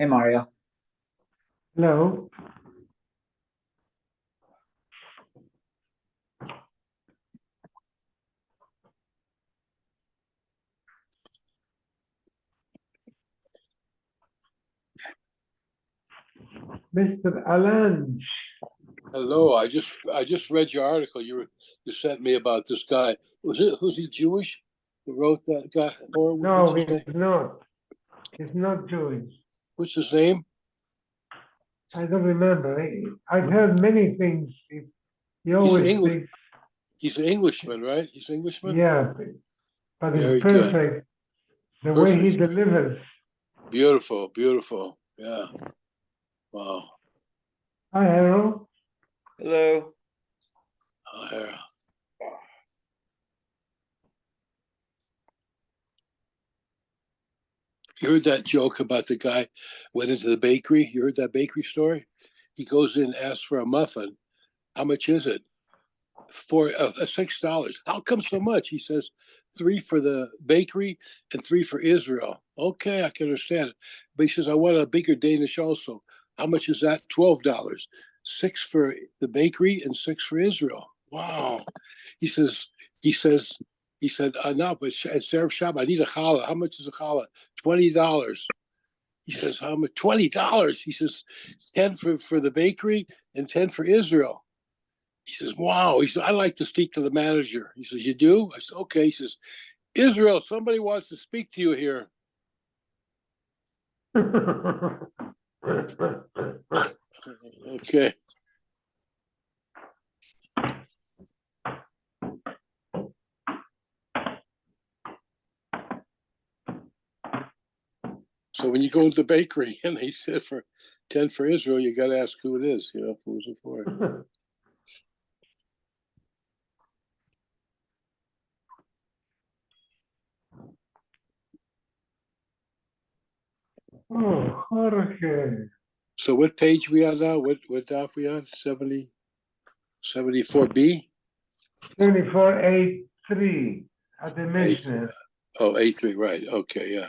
Hey, Mario. Hello. Mr. Alange. Hello, I just read your article you sent me about this guy. Who's he Jewish? Who wrote that guy? Or No, what's his name? he's not. He's not Jewish. What's his name? I don't remember. I've heard many things. He always speaks. He's an Englishman, right? He's an Englishman? Yeah, but Very it's good. perfect. The way he delivers. Beautiful, beautiful. Yeah. Wow. Hi, Harold. Hello. Yeah. You heard that joke about the guy went into the bakery? You heard that bakery story? He goes in and asks for a muffin. How much is it? For $6. How come so much? He says 3 for the bakery and 3 for Israel. Okay, I can understand it. But he says, I want a bigger Danish also. How much is that? $12. 6 for the bakery and 6 for Israel. Wow. He said, no, but at Erev Shabbat, I need a challah. How much is a challah? $20. He says, how much? $20. He says, 10 for the bakery and 10 for Israel. He says, wow. He says, I like to speak to the manager. He says, you do? I said, okay. He says, Israel, somebody wants to speak to you here. Okay. So when you go to the bakery and they said for 10 for Israel, you got to ask who it is, who's it for? Oh, Jorge. So what page we on now? What daf we on? 74B? 2483 at the Mishnah. Oh, A3, right. Okay, yeah.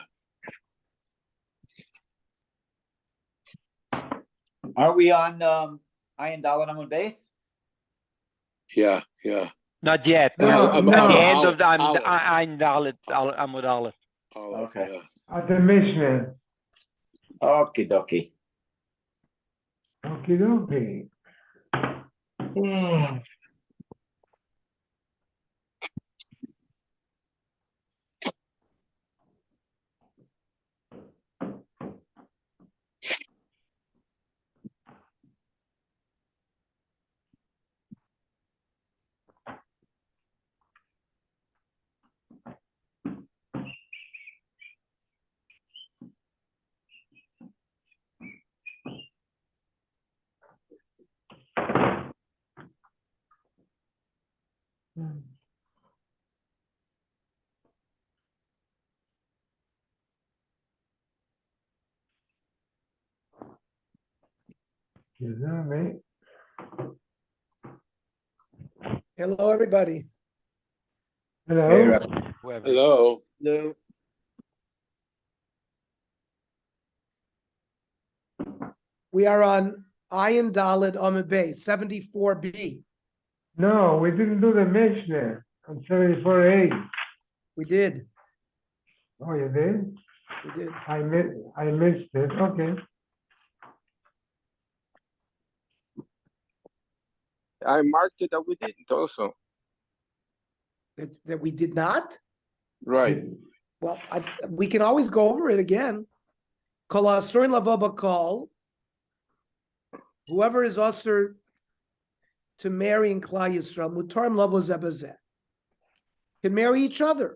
Are we on Ayin Dalet Amud Beis? Yeah, yeah. Not yet. No, At no. the end of the Aleph. Ayin Dalet Amud Aleph. Okay. Yeah. At the Mishnah. Okie dokie. Okie dokie. Hello, everybody. Hello. Hey, Rep. Hello. Hello. We are on Ayin Dalet Amud Beis, 74B. No, we didn't do the Mishnah on 74A. We did. Oh, you did? We did. I missed it. Okay. I marked it that we didn't also. That we did not? Right. Well, we can always go over it again. Kol ha'asurin lavo b'kol. Whoever is usher to marry in Klal Yisrael, mutarim lavo zeh b'zeh, can marry each other.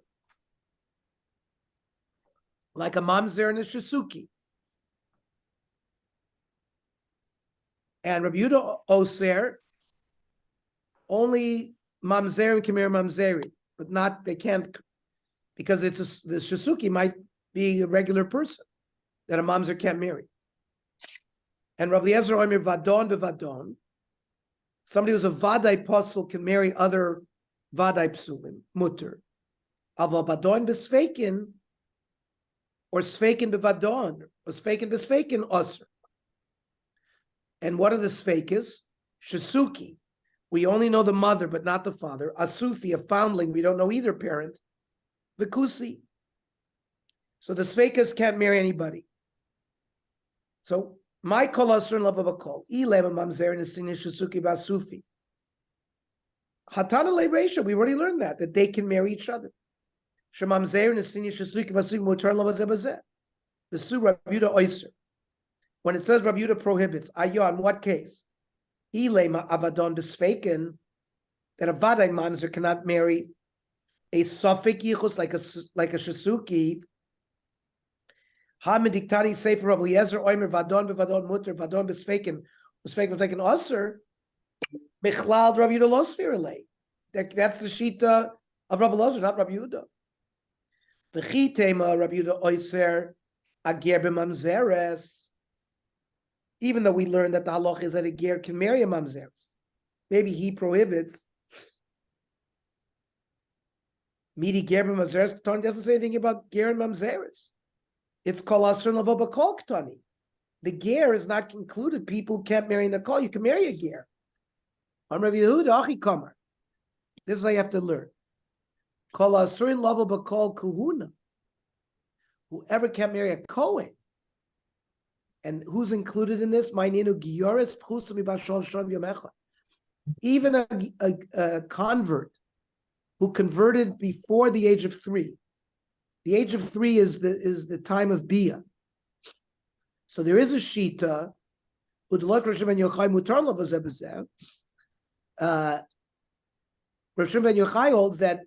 Like a mamzer and a shisuki. And Rabbi Yehuda Oser, only mamzerim can marry mamzerim, but not, they can't, because the shisuki might be a regular person that a mamzer can't marry. And Rabbi Eliezer Omer vadon bevadon, somebody who's a vadai apostle can marry other vadai psulim, mutter. Aval badon besveikin, or sveikin bevadon, Usfeikin b'sfeikin usr. And what are the sfeikas? Shasuki. We only know the mother, but not the father. Asufi, a foundling, we don't know either parent. Vikusi. So the sfeikas can't marry anybody. So my kol asur in love of a kol. Ilem mamzer and shasuki vasufi. Hatana le'reisha, we already learned that they can marry each other. Shemamzer and shasuki vasufi mutar love azebazeh. The Su Rabbi Yehuda Oyser. When it says Rabbi Yehuda prohibits, in what case? Ilema avadon b'sfeikin, that a vadai mamzer cannot marry a suffik yichus like a shasuki. Hamidiktani sefer Rabbi Eliezer oimer vadon b'vadon mutter vadon b'sfeikin taken osir. Bichlal Rabbi Yehuda lo sfirelei. That's the shita of Rabbi Eliezer, not Rabbi Yehuda. The chitema Rabbi Yehuda Oyser ager b'mamzeres. Even though we learned that the halach is that a ger can marry a mamzeres, maybe he prohibits. Midi ger b'mamzeres ketani doesn't say anything about ger and mamzeres. It's kol asur lavo b'kol ketani. The ger is not included. People can't marry a kol. You can marry a ger. On Rabbi Yehuda achi kamar. This is how you have to learn. Kol asur lavo b'kol kuhuna. Whoever can marry a kohen. And who's included in this? Even a convert who converted before the age of 3. The age of 3 is the time of Bia. So there is a shita. Rav Shimon ben Yochai holds that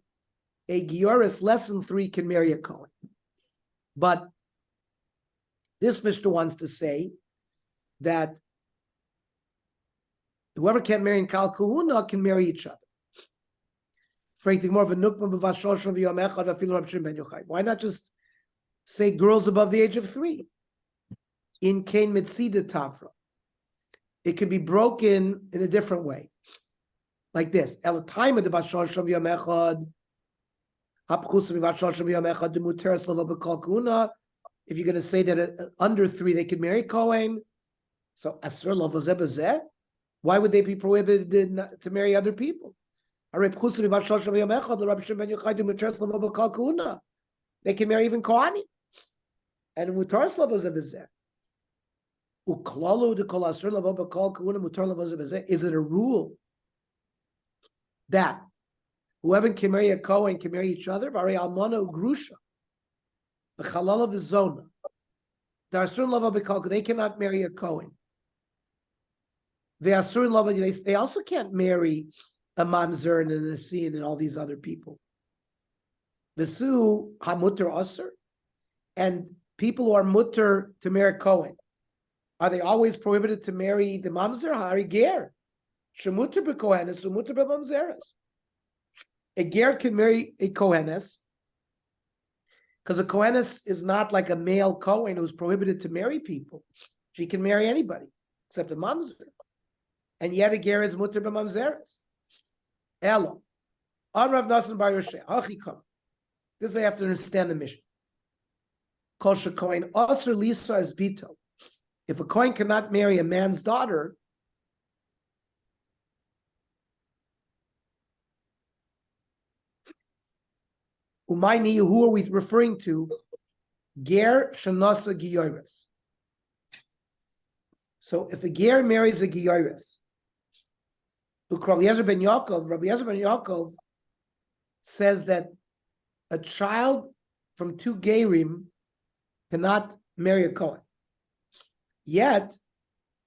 a gioris less than 3 can marry a kohen. But this Mishnah wants to say that whoever can't marry in Kal Kahuna can marry each other. Why not just say girls above the age of 3? In Kain Mitzida Tavra. It can be broken in a different way. Like this. If you're going to say that under 3 they could marry Kohen, so asur lo v'zeh, why would they be prohibited to marry other people? They can marry even Kohani. And mutar lo v'zeh. Is it a rule that whoever can marry a Kohen can marry each other? The Chalal of the Zona. They cannot marry a Kohen. They also can't marry a Mamzer and a Nasin and all these other people. The Su Hamutter Asr, and people who are mutter to marry Kohen, are they always prohibited to marry the Mamzer? Hari Ger. Shemutter b'Kohenes, Shemutter b'Mamzeres. A Ger can marry a Kohenes, because a Kohenes is not like a male Kohen who's prohibited to marry people. She can marry anybody except a mamzer. And yet a ger is mutter b'mamzeres. Elo. On Rav Nasan bar Yosheh. Hachikam. This I have to understand the mission. Kol shekohen aser lisa is bito. If a kohen cannot marry a man's daughter, Umayni, who are we referring to? Ger shanasa giyoris. So if a ger marries a giyoris, Rabbi Eliezer ben Yaakov says that a child from 2 gerim cannot marry a kohen. Yet,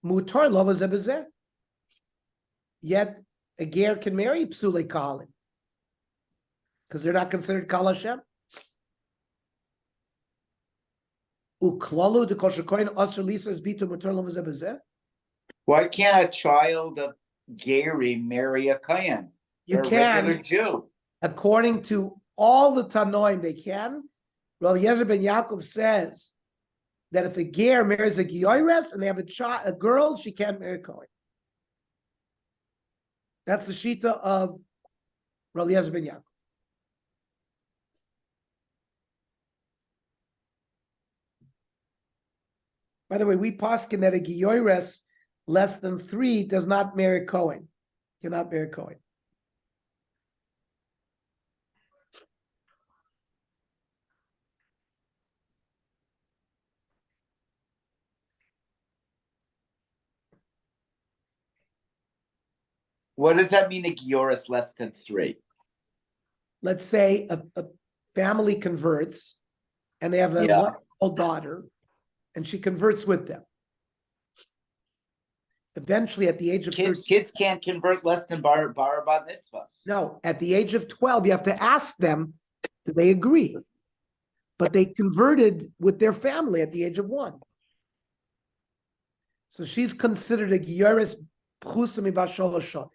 mutar lo v'zeh. Yet a ger can marry psulei kahalim, because they're not considered Kal Hashem. Uklalu de kol shekohen aser lisa is bitu mutar lo v'zeh b'zeh. Why can't a child of Gary marry a Kohen? You They're a regular can, Jew. according to all the Tanoim, they can. Rabbi Eliezer ben Yaakov says that if a ger marries a giyores and they have a girl, she can't marry a Kohen. That's the shita of Rabbi Eliezer ben Yaakov. By the way, we paskin that a Giyoires less than 3 does not marry Cohen. Cannot marry Cohen. What does that mean? A Gioris less than 3? Let's say a family converts and they have a Yeah. 1-year-old daughter and she converts with them. Eventually, at the age of 13, Kids can't convert less than bar bat mitzvah. no, at the age of 12, you have to ask them, do they agree? But they converted with their family at the age of 1. So she's considered a Giyoris Pchusa Mibashol Shon.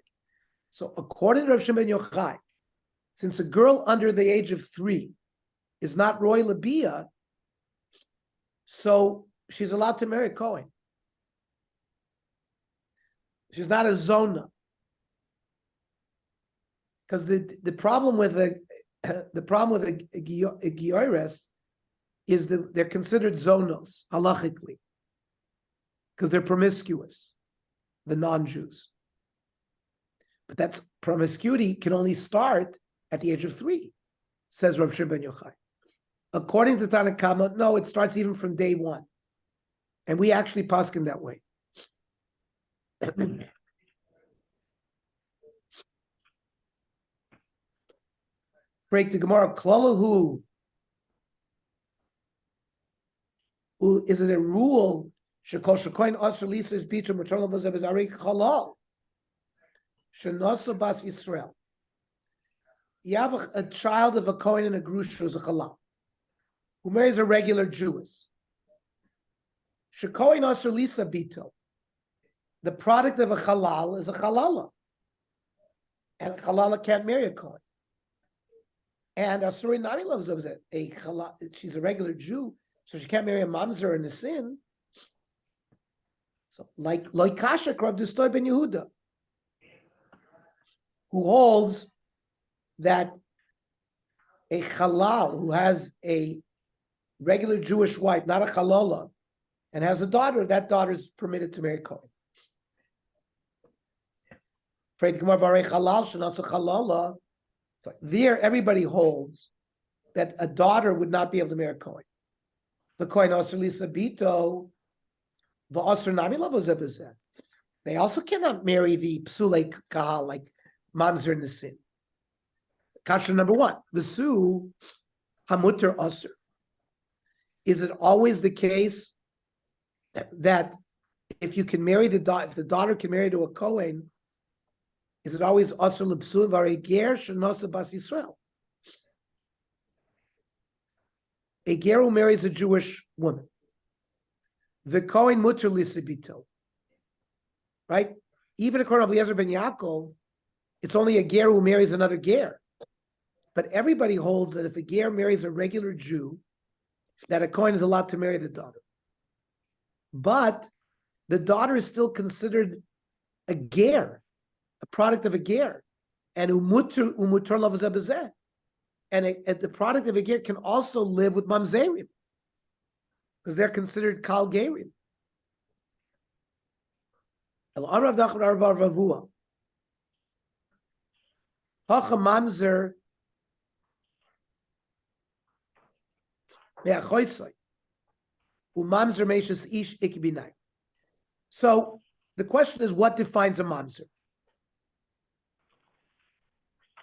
So according to Rav Shimon ben Yochai, since a girl under the age of 3 is not Roy Labia, so she's allowed to marry Cohen. She's not a Zona. Because the problem with a Giyoris is that they're considered Zonos, halachically, because they're promiscuous, the non-Jews. But that's promiscuity can only start at the age of 3, says Rav Shimon ben Yochai. According to Tanna Kama, no, it starts even from day 1. And we actually paskin that way. Break the Gemara. Klalahu. Is it a rule? Shekol shekoin asur lisas bitum maternal vazav is arik halal. Shenosa bas Yisrael. You have a child of a Kohen and a Grush who's a halal, who marries a regular Jewess. Shekoin asur lisa bito. The product of a halal is a halala. And a halala can't marry a Kohen. And Asuri Nami loves a halal. She's a regular Jew, so she can't marry a mamzer in the sin. So, like Kasha Rav Dustoy ben Yehuda, who holds that a halal who has a regular Jewish wife, not a halala, and has a daughter, that daughter is permitted to marry Kohen. So there, everybody holds that a daughter would not be able to marry a Kohen. The Kohen Asur Lisa Bito, the Asur Nami Lavozebazeh. They also cannot marry the Psule Kahal, like Mamzer in the sin. Kasha number 1, the Su Hamutter Asur. Is it always the case that if you can marry if the daughter can marry to a Kohen, is it always Asur L'Psul V'Areger Shenosa Bas Yisrael? A ger who marries a Jewish woman. The Kohen Mutter L'Sibito. Right? Even according to Eliezer ben Yaakov, it's only a ger who marries another ger. But everybody holds that if a ger marries a regular Jew, that a Kohen is allowed to marry the daughter. But the daughter is still considered a ger, a product of a ger, and umutur lavazebazeh, and the product of a ger can also live with mamzerim because they're considered kal gerim. El arav dachar arba ravua. Hacha mamzer me'achoisai umamzer meishes ish ikibinai. So the question is, what defines a mamzer?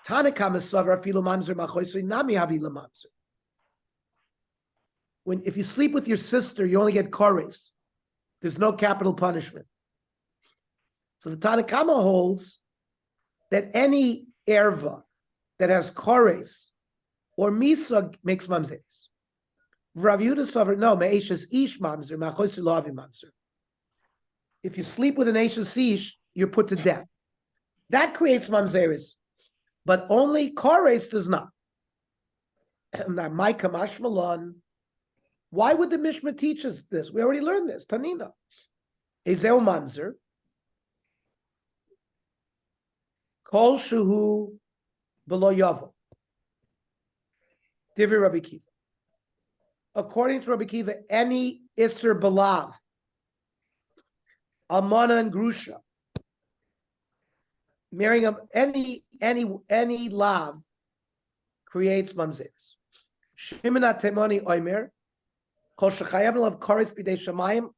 If you sleep with your sister, you only get kores. There's no capital punishment. So the Tanakama holds that any erva that has kores or misa makes mamzeres. Rav Yehuda Sover, no, me'eshes ish mamzer, ma'chosi lo avi mamzer. If you sleep with an eshes ish, you're put to death. That creates mamzeres. But only kores does not. Why would the Mishnah teach us this? We already learned this. Tanina. Ezeu mamzer. Kol shuhu below yavo. Divrei Rabbi Kiva. According to Rabbi Kiva, any iser belav Almana and Grusha. Marrying any lav creates mamzeres. Shimon Temani Oimer, Kol Shechayav Lav Kores B'dei Shamayim,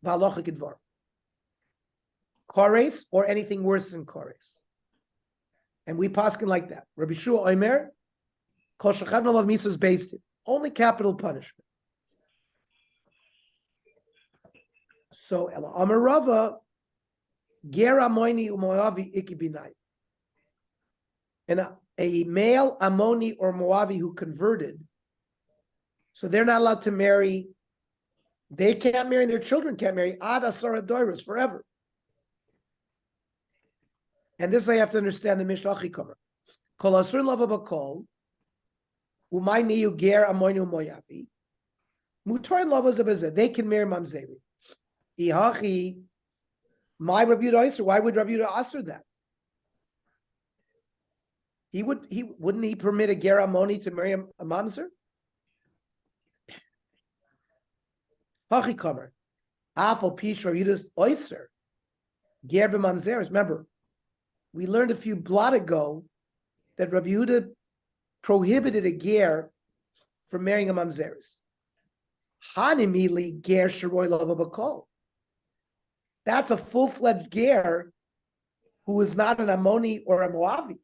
V'Halacha Kidvar. Kores or anything worse than Kores. And we paskin like that. Rabbi Shua Oimer, Kol Shechayav Lav Misas based it. Only capital punishment. So Amar Rava, Ger Amoini Umoavi Iki Binai. And a male Ammoni or Moavi who converted, so they're not allowed to marry, they can't marry, their children can't marry, Ad Asara Doiros, forever. And this I have to understand the Mishnah Achikomer. Kol Asur Lava Bakol, Umay Niyu Ger Amoini Umoavi, Mutar Lava Zabazah, they can marry Mamzeri. Ihachi, my Rabbi Yehuda, why would Rabbi Yehuda answer that? Wouldn't he permit a ger Ammoni to marry a mamzer? Hachi kamer, afal pish Rabbi Yehuda's oyser, ger b'mamzeres. Remember, we learned a few blot ago that Rabbi Yehuda prohibited a ger from marrying a mamzeres. Hanimili ger sheroy lava bakol. That's a full-fledged ger who is not an Ammoni or a Moavi.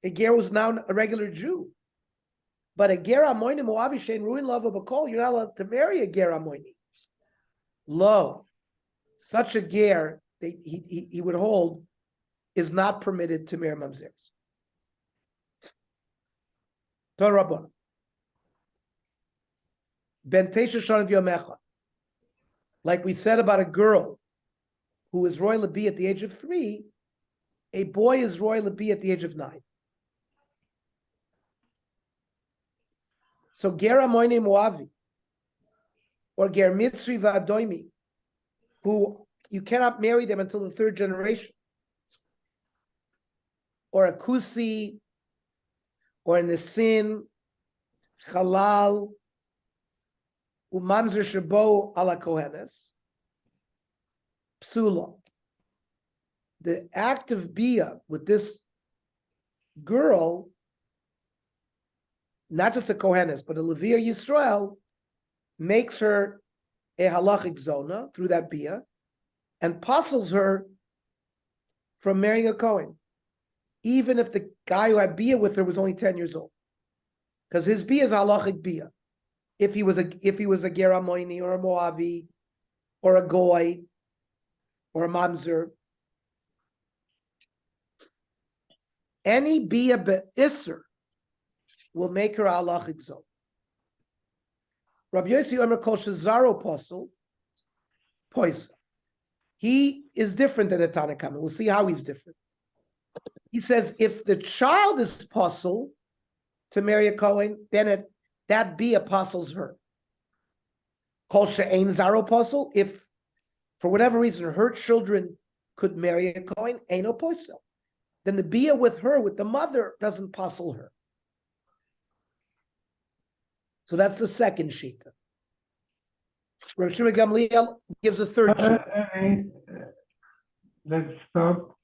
A ger was now a regular Jew. But a ger Ammoni Moavi shein ruin lava bakol, you're not allowed to marry a ger Ammoni. Lo, such a ger he would hold is not permitted to marry mamzeres. Torah Rabbana. Ben Tesha Shanav Yomecha. Like we said about a girl who is royal Labi at the age of 3, a boy is royal Labi at the age of 9. So Ger Amoini Moavi or Ger Mitzri V'Adoimi, who you cannot marry them until the 3rd generation, or a Kusi, or a Nisin, Halal, Umamzer Shabo ala Kohenes, Psula. The act of Bia with this girl, not just a Kohenes, but a Levi or Yisrael, makes her a halachic zona through that Bia and puzzles her from marrying a Kohen, even if the guy who had Bia with her was only 10 years old. Because his Bia is a halachic Bia. If he was a ger Amoini or a Moavi or a Goy or a Mamzer, any Bia be'isser will make her a halachic zon. Rabbi Yossi Omer Kol Shezaro Posel Poisa. He is different than the Tanna Kama. We'll see how he's different. He says if the child is Posel to marry a Kohen, then that Bia apostles her. Kol she'ein zaro posel, if for whatever reason her children could marry a Kohen, eino posel. Then the Bia with her, with the mother, doesn't posel her. So that's the second shita. Rav Shimon Gamliel gives a third shita. Let's stop.